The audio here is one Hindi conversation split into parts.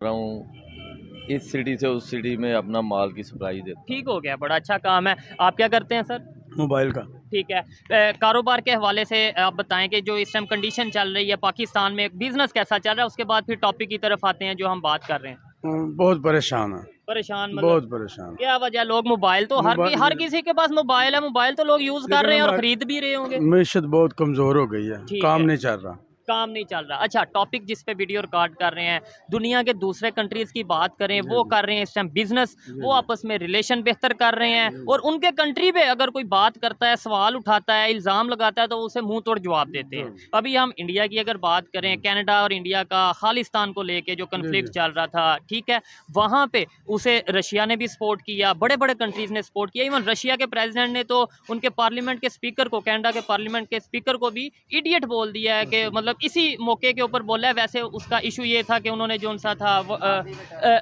रहा हूँ, इस सिटी से उस सिटी में अपना माल की सप्लाई देता हूँ। ठीक हो गया, बड़ा अच्छा काम है। आप क्या करते हैं सर? मोबाइल का। ठीक है। कारोबार के हवाले से आप बताएं कि जो इस टाइम कंडीशन चल रही है पाकिस्तान में, बिजनेस कैसा चल रहा है, उसके बाद फिर टॉपिक की तरफ आते हैं जो हम बात कर रहे हैं। बहुत परेशान है, परेशान मतलब बहुत परेशान। क्या वजह? लोग मोबाइल तो हर किसी के पास मोबाइल है, मोबाइल तो लोग यूज कर रहे हैं और खरीद भी रहे होंगे। मीशत बहुत कमजोर हो गई है, ठीक काम है। नहीं चल रहा। काम नहीं चल रहा। अच्छा, टॉपिक जिस पे वीडियो रिकॉर्ड कर रहे हैं, दुनिया के दूसरे कंट्रीज की बात करें, वो कर रहे हैं इस टाइम बिजनेस, वो आपस में रिलेशन बेहतर कर रहे हैं, और उनके कंट्री पे अगर कोई बात करता है, सवाल उठाता है, इल्ज़ाम लगाता है, तो उसे मुंह तोड़ जवाब देते हैं। अभी हम इंडिया की अगर बात करें, कनाडा और इंडिया का खालिस्तान को लेके जो कन्फ्लिक्ट चल रहा था, ठीक है, वहाँ पे उसे रशिया ने भी सपोर्ट किया, बड़े बड़े कंट्रीज ने सपोर्ट किया। इवन रशिया के प्रेसिडेंट ने तो उनके पार्लियामेंट के स्पीकर को, कनाडा के पार्लियामेंट के स्पीकर को भी इडियट बोल दिया है कि मतलब इसी मौके के ऊपर बोला है। वैसे उसका इशू ये था कि उन्होंने जो सा था वो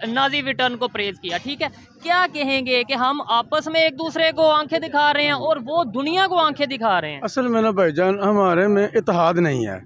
नाजी रिटर्न को प्रेज किया। ठीक है, क्या कहेंगे कि हम आपस में एक दूसरे को आंखें दिखा रहे हैं और वो दुनिया को आंखें दिखा रहे हैं? असल में ना भाईजान, हमारे में इत्तेहाद नहीं है।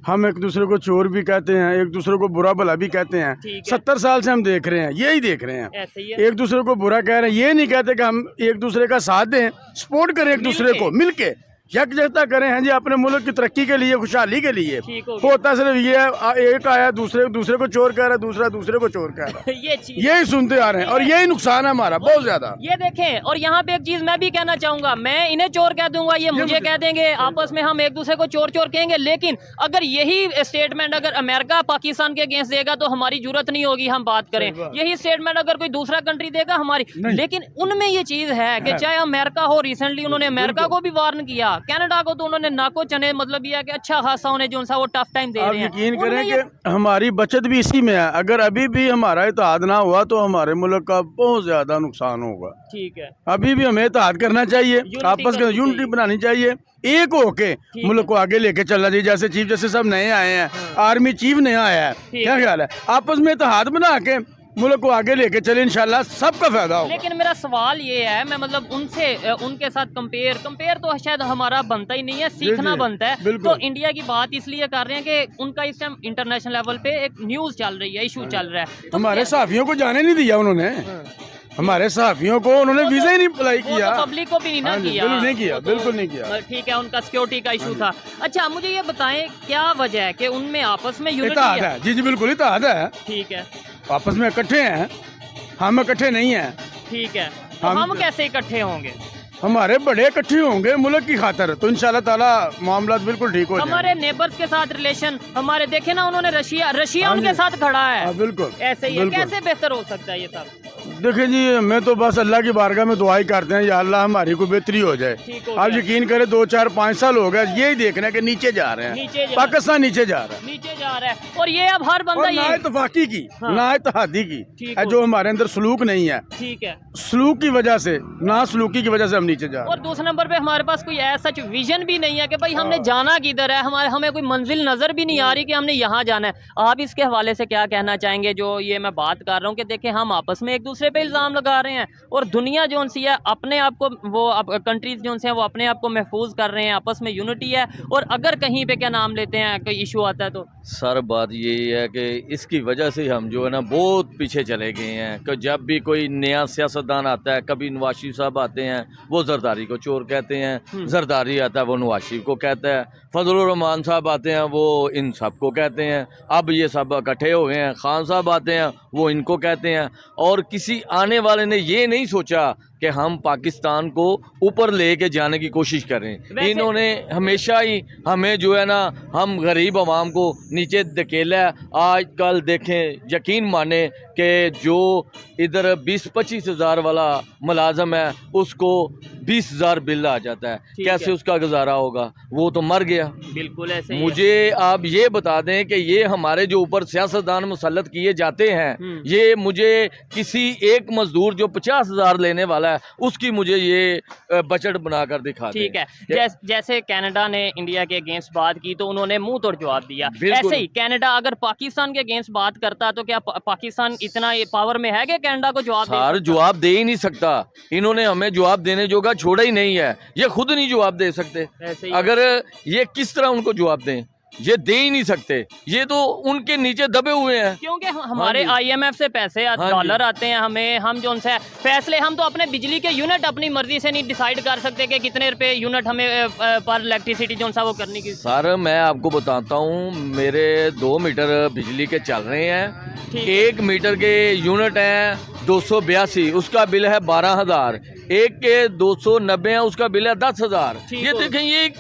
हम एक दूसरे को चोर भी कहते हैं, एक दूसरे को बुरा भला भी कहते हैं। 70 साल से हम देख रहे हैं, यही देख रहे हैं। ऐसे ही है। एक दूसरे को बुरा कह रहे हैं, ये नहीं कहते कि हम एक दूसरे का साथ दें, सपोर्ट करें एक दूसरे को, मिलके यकजहता करें। हैं जी, अपने मुल्क की तरक्की के लिए, खुशहाली के लिए। होता सिर्फ ये है, एक आया दूसरे को चोर कह रहा है, दूसरा दूसरे को चोर कह रहा है। यही सुनते आ रहे हैं और यही नुकसान है हमारा बहुत ज्यादा। ये देखें, और यहाँ पे एक चीज मैं भी कहना चाहूंगा, मैं इन्हें चोर कह दूंगा, ये मुझे कह देंगे, आपस में हम एक दूसरे को चोर चोर कहेंगे। लेकिन अगर यही स्टेटमेंट अगर अमेरिका पाकिस्तान के अगेंस्ट देगा तो हमारी जरूरत नहीं होगी हम बात करें। यही स्टेटमेंट अगर कोई दूसरा कंट्री देगा हमारी, लेकिन उनमें ये चीज है कि चाहे अमेरिका हो, रिसेंटली उन्होंने अमेरिका को भी वार्न किया, कनाडा को तो उन्होंने नाको चने, मतलब ये है कि अच्छा खासा उन्हें जो सा वो टफ टाइम दे रहे हैं। यकीन करें कि हमारी बचत भी इसी में है। अगर अभी भी हमारा इत्तेहाद ना हुआ तो हमारे मुल्क का बहुत ज्यादा नुकसान होगा। ठीक है, अभी भी हमें इत्तेहाद करना चाहिए, आपस में यूनिटी बनानी चाहिए, एक होके मुल्क को आगे लेके चलना चाहिए। जैसे चीफ जस्टिस सब नए आए हैं, आर्मी चीफ नया आया है, क्या ख्याल है? आपस में इत्तेहाद बना के मुल्क को आगे लेके चले, इंशाल्लाह सबका फायदा होगा। लेकिन मेरा सवाल ये है, मैं मतलब उनसे उनके साथ कंपेयर तो शायद हमारा बनता ही नहीं है, सीखना बनता है। तो इंडिया की बात इसलिए कर रहे हैं कि उनका इस टाइम इंटरनेशनल लेवल पे एक न्यूज चल रही है, इशू चल रहा है। तो हमारे सहाफियों को जाने नहीं दिया उन्होंने, हमारे सहाफियों को उन्होंने वीजा ही नहीं अप्लाई किया, पब्लिक को भी नहीं ना किया, बिल्कुल नहीं किया। ठीक है, उनका सिक्योरिटी का इशू था। अच्छा, मुझे ये बताएं क्या वजह है कि उनमें आपस में यूनिटी है? जी बिल्कुल इत्तेहाद है, ठीक है, आपस में इकट्ठे हैं, हम इकट्ठे नहीं हैं। ठीक है, हम कैसे इकट्ठे होंगे? हमारे बड़े इकट्ठे होंगे मुल्क की खातर, तो इंशाल्लाह ताला मामला बिल्कुल ठीक हो जाएगा। हमारे नेबर्स के साथ रिलेशन, हमारे देखे ना, उन्होंने रशिया उनके साथ खड़ा है। बिल्कुल ऐसे ही है। कैसे बेहतर हो सकता है ये सब? देखिए जी, मैं तो बस अल्लाह की बारगाह में दुआई करते हैं, या अल्लाह हमारी को बेहतरी हो जाए। आप यकीन करें 2 4 5 साल हो गए यही देखना है कि नीचे जा रहे हैं, पाकिस्तान नीचे जा रहा है, और ये अब हर बंदा ना इत्तेफाकी की, ना इत्तेहादी की, जो हमारे अंदर सलूक नहीं है। ठीक है, सलूक की वजह से, ना सलूकी की वजह से हम नीचे जा रहे हैं। और दूसरे नंबर पे हमारे पास कोई ऐसा विजन भी नहीं है कि भाई हमने जाना किधर है, हमें कोई मंजिल नजर भी नहीं आ रही कि हमने यहाँ जाना है। आप इसके हवाले से क्या कहना चाहेंगे? जो ये मैं बात कर रहा हूँ कि देखें, हम आपस में एक दूसरे पे इल्जाम लगा रहे हैं और दुनिया जो सी है अपने आप को, वो कंट्रीज जो हैं वो अपने आप को महफूज कर रहे हैं, आपस में यूनिटी है, और अगर कहीं पे क्या नाम लेते हैं कोई इशू आता है तो सर बात यही है कि इसकी वजह से हम जो है ना बहुत पीछे चले गए हैं। कि जब भी कोई नया सियासतदान आता है, कभी नवाज शरीफ साहब आते हैं वो जरदारी को चोर कहते हैं, जरदारी आता है वो नवाज शरीफ को कहता है, फजलुर रहमान साहब आते हैं वो इन सब को कहते हैं, अब ये सब इकट्ठे हो गए हैं, खान साहब आते हैं वो इनको कहते हैं। और किसी आने वाले ने ये नहीं सोचा कि हम पाकिस्तान को ऊपर लेके जाने की कोशिश करें। इन्होंने हमेशा ही हमें जो है ना, हम गरीब आवाम को नीचे धकेला है। आज कल देखें, यकीन माने कि जो इधर 20-25 हज़ार वाला मुलाजम है उसको 20,000 बिल आ जाता है, कैसे उसका गुजारा होगा? वो तो मर गया। बिल्कुल ऐसे मुझे आप ये बता दें कि ये हमारे जो ऊपर सियासतदान मुसल्लत किए जाते हैं, ये मुझे किसी एक मजदूर जो 50,000 लेने वाला है उसकी मुझे ये बजट बनाकर दिखा दें। ठीक है, जैसे कनाडा ने इंडिया के अगेंस्ट बात की तो उन्होंने मुंह तोड़ जवाब दिया। ऐसे ही कनाडा अगर पाकिस्तान के अगेंस्ट बात करता तो क्या पाकिस्तान इतना पावर में है कि कनाडा को जवाब दे ही नहीं सकता? इन्होंने हमें जवाब देने जोगा छोड़ा ही नहीं है, ये खुद नहीं जवाब दे सकते। अगर ये किस तरह उनको जवाब दें? ये दे ही नहीं सकते, ये तो उनके नीचे दबे हुए हैं। क्योंकि हमारे हाँ IMF से पैसे हाँ जी। डॉलर आते हैं हमें, हम जो उनसे फैसले, हम तो अपने बिजली के यूनिट अपनी मर्जी से नहीं डिसाइड कर सकते कि कितने रुपए यूनिट हमें पर इलेक्ट्रिसिटी जो सा वो करने की। सर मैं आपको बताता हूँ, मेरे 2 मीटर बिजली के चल रहे हैं, ठीक है। 1 मीटर के यूनिट हैं 282, उसका बिल है 12,000, एक के 290 है, उसका बिल है 10,000। ठीक ये हो। देखें ये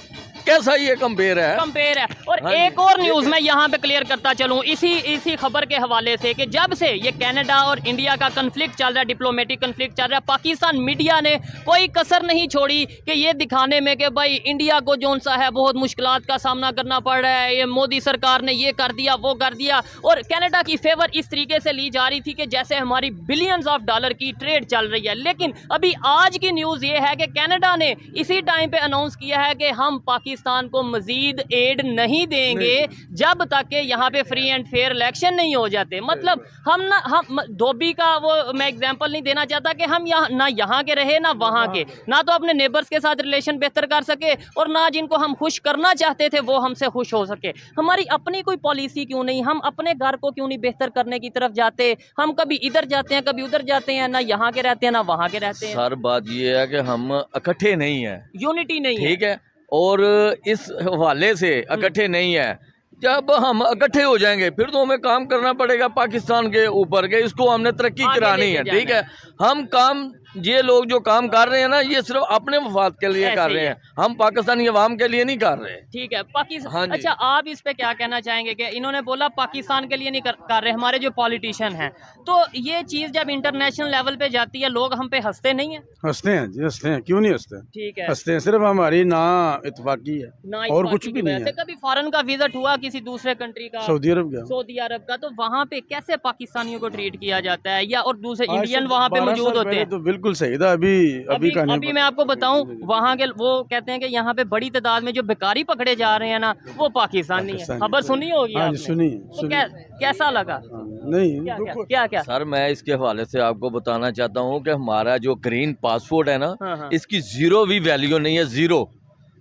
कैसा ये कंपेयर है। कंपेयर है। और हाँ एक जी। और न्यूज मैं यहाँ पे क्लियर करता चलूँ इसी खबर के हवाले से कि जब से ये कनाडा और इंडिया का कन्फ्लिक्ट चल रहा है, डिप्लोमेटिक कन्फ्लिक्ट चल रहा है, पाकिस्तान मीडिया ने कोई कसर नहीं छोड़ी कि ये दिखाने में कि भाई इंडिया को जो सा है बहुत मुश्किलात का सामना करना पड़ रहा है, ये मोदी सरकार ने ये कर दिया वो कर दिया, और कनाडा की फेवर इस तरीके से ली जा रही थी कि जैसे हमारी बिलियंस ऑफ डॉलर की ट्रेड चल रही है। लेकिन अभी आज की न्यूज़ ये है कि कनाडा ने इसी टाइम पे अनाउंस किया है कि हम पाकिस्तान को मजीद एड नहीं देंगे जब तक कि यहाँ पे फ्री एंड फेयर इलेक्शन नहीं हो जाते। मतलब हम धोबी का वो मैं एग्जांपल नहीं देना चाहता कि हम यहाँ ना यहाँ के रहे ना वहाँ के, ना तो अपने नेबर्स के साथ रिलेशन बेहतर कर सके और ना जिनको हम खुश करना चाहते थे वो हमसे खुश हो सके। हमारी अपनी कोई पॉलिसी क्यों नहीं, हम अपने घर को क्यों नहीं बेहतर करने की तरफ जाते? हम कभी इधर जाते हैं कभी उधर जाते हैं, ना यहाँ के रहते हैं ना वहाँ के रहते हैं। सर बात ये है कि हम इकट्ठे नहीं है, यूनिटी नहीं है। ठीक है, और इस हवाले से इकट्ठे नहीं है। जब हम इकट्ठे हो जाएंगे फिर तो हमें काम करना पड़ेगा पाकिस्तान के ऊपर के, इसको हमने तरक्की आगे करानी है, लेके ठीक है। हम काम, ये लोग जो काम कर रहे हैं ना, ये सिर्फ अपने मफाद के लिए ऐसे कर ही रहे है। हैं, हम पाकिस्तानी अवाम के लिए नहीं कर रहे। ठीक है। पाकिस्तान, हाँ जी। अच्छा आप इस पे क्या कहना चाहेंगे कि इन्होंने बोला पाकिस्तान के लिए नहीं कर रहे, हमारे जो पॉलिटिशियन हैं, तो ये चीज़ जब इंटरनेशनल लेवल पे जाती है लोग हम पे हंसते नहीं है? हंसते हैं जी, हंसते हैं, क्यों नहीं हंसते? ठीक है। हंसते हैं, सिर्फ हमारी ना इत्तेफाकी है ना और इस कुछ बात भी की नहीं वजह है। से कभी फॉरेन का विजिट हुआ किसी दूसरे कंट्री का, सऊदी अरब गया, सऊदी अरब का, तो वहाँ पे कैसे पाकिस्तानियों को ट्रीट किया जाता है, या और दूसरे आज इंडियन से वहाँ पे 12 मौजूद साल होते पहले हैं? तो बिल्कुल सही था, अभी का नहीं अभी मैं आपको बताऊं, वहाँ के वो कहते हैं कि यहाँ पे बड़ी तादाद में जो बेकारी पकड़े जा रहे हैं ना वो पाकिस्तानी है। खबर सुनी होगी हाँ जी, आपने? सुनी तो कैसा लगा? नहीं क्या क्या? सर मैं इसके हवाले से आपको बताना चाहता हूँ कि हमारा जो ग्रीन पासपोर्ट है ना, हाँ, हाँ। इसकी जीरो भी वैल्यू नहीं है, जीरो।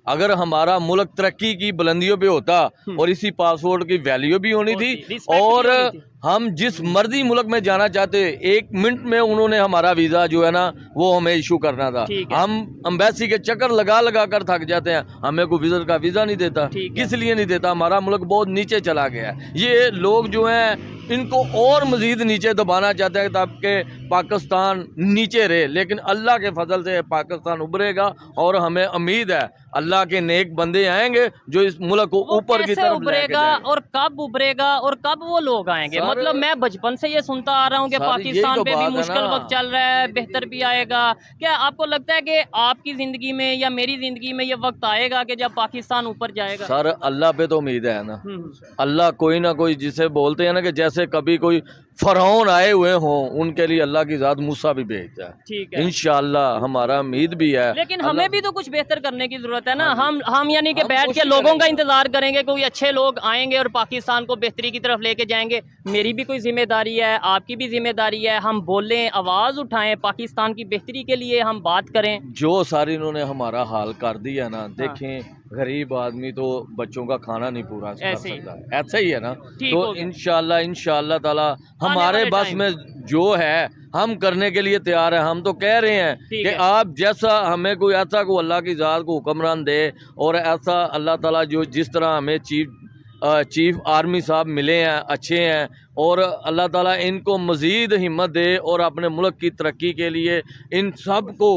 अगर हमारा मुल्क तरक्की की बुलंदियों पे होता और इसी पासपोर्ट की वैल्यू भी होनी थी, respect भी और होनी थी। हम जिस मर्जी मुल्क में जाना चाहते 1 मिनट में उन्होंने हमारा वीज़ा जो है ना वो हमें इशू करना था। ठीक है। हम एम्बेसी के चक्कर लगा लगा कर थक जाते हैं, हमें कोई विजिट का वीज़ा नहीं देता। ठीक है। किस लिए नहीं देता? हमारा मुल्क बहुत नीचे चला गया है। ये लोग जो हैं इनको और मजीद नीचे दबाना चाहते हैं ताकि पाकिस्तान नीचे रहे, लेकिन अल्लाह के फजल से पाकिस्तान उभरेगा और हमें उम्मीद है अल्लाह के नेक बंदे आएंगे जो इस मुल्क को वो ऊपर की कैसे तरफ उभरेगा और कब उभरेगा और कब वो लोग आएंगे? सर, मतलब मैं बचपन से ये सुनता आ रहा हूँ कि सर, यही पाकिस्तान तो पे भी बात है मुश्किल ना। वक्त चल रहा है, बेहतर भी आएगा। क्या आपको लगता है कि आपकी जिंदगी में या मेरी जिंदगी में ये वक्त आएगा कि जब पाकिस्तान ऊपर जाएगा? सर अल्लाह पे तो उम्मीद है ना, हम्म। अल्लाह कोई ना कोई, जिसे बोलते हैं ना कि जैसे कभी कोई फरौन आए हुए हों उनके लिए अल्लाह की ज़ात मूसा भी भेजता है। ठीक है। इंशाअल्लाह हमारा उम्मीद भी है। लेकिन हमें भी तो कुछ बेहतर करने की जरूरत है ना। हम यानी कि हम बैठ के कोशिश लोगों का करेंगे। इंतजार करेंगे, कोई अच्छे लोग आएंगे और पाकिस्तान को बेहतरी की तरफ लेके जाएंगे। मेरी भी कोई जिम्मेदारी है, आपकी भी जिम्मेदारी है, हम बोलें, आवाज़ उठाएं, पाकिस्तान की बेहतरी के लिए हम बात करें। जो सारी इन्होंने हमारा हाल कर दिया ना, देखें गरीब आदमी तो बच्चों का खाना नहीं पूरा कर ऐसे ही। सकता, ऐसा ही है ना। ठीक तो हो गया। इंशाअल्लाह ताला हमारे वाले बस टाइम में जो है हम करने के लिए तैयार हैं। हम तो कह रहे हैं ठीक कि है। आप जैसा हमें कोई ऐसा को अल्लाह की ज़ात को हुक्मरान दे, और ऐसा अल्लाह ताला जो जिस तरह हमें चीफ आर्मी साहब मिले हैं, अच्छे हैं, और अल्लाह ताला इनको मज़ीद हिम्मत दे और अपने मुल्क की तरक्की के लिए इन सब को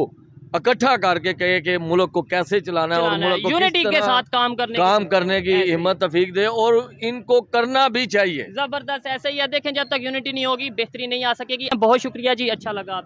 इकट्ठा करके कहे कि मुल्क को कैसे चलाना है और मुल्क को यूनिटी किस के तरह साथ काम करने की ऐसे ही। हिम्मत तफीक दे, और इनको करना भी चाहिए। जबरदस्त, ऐसे ही है। देखें जब तक यूनिटी नहीं होगी बेहतरी नहीं आ सकेगी। बहुत शुक्रिया जी, अच्छा लगा।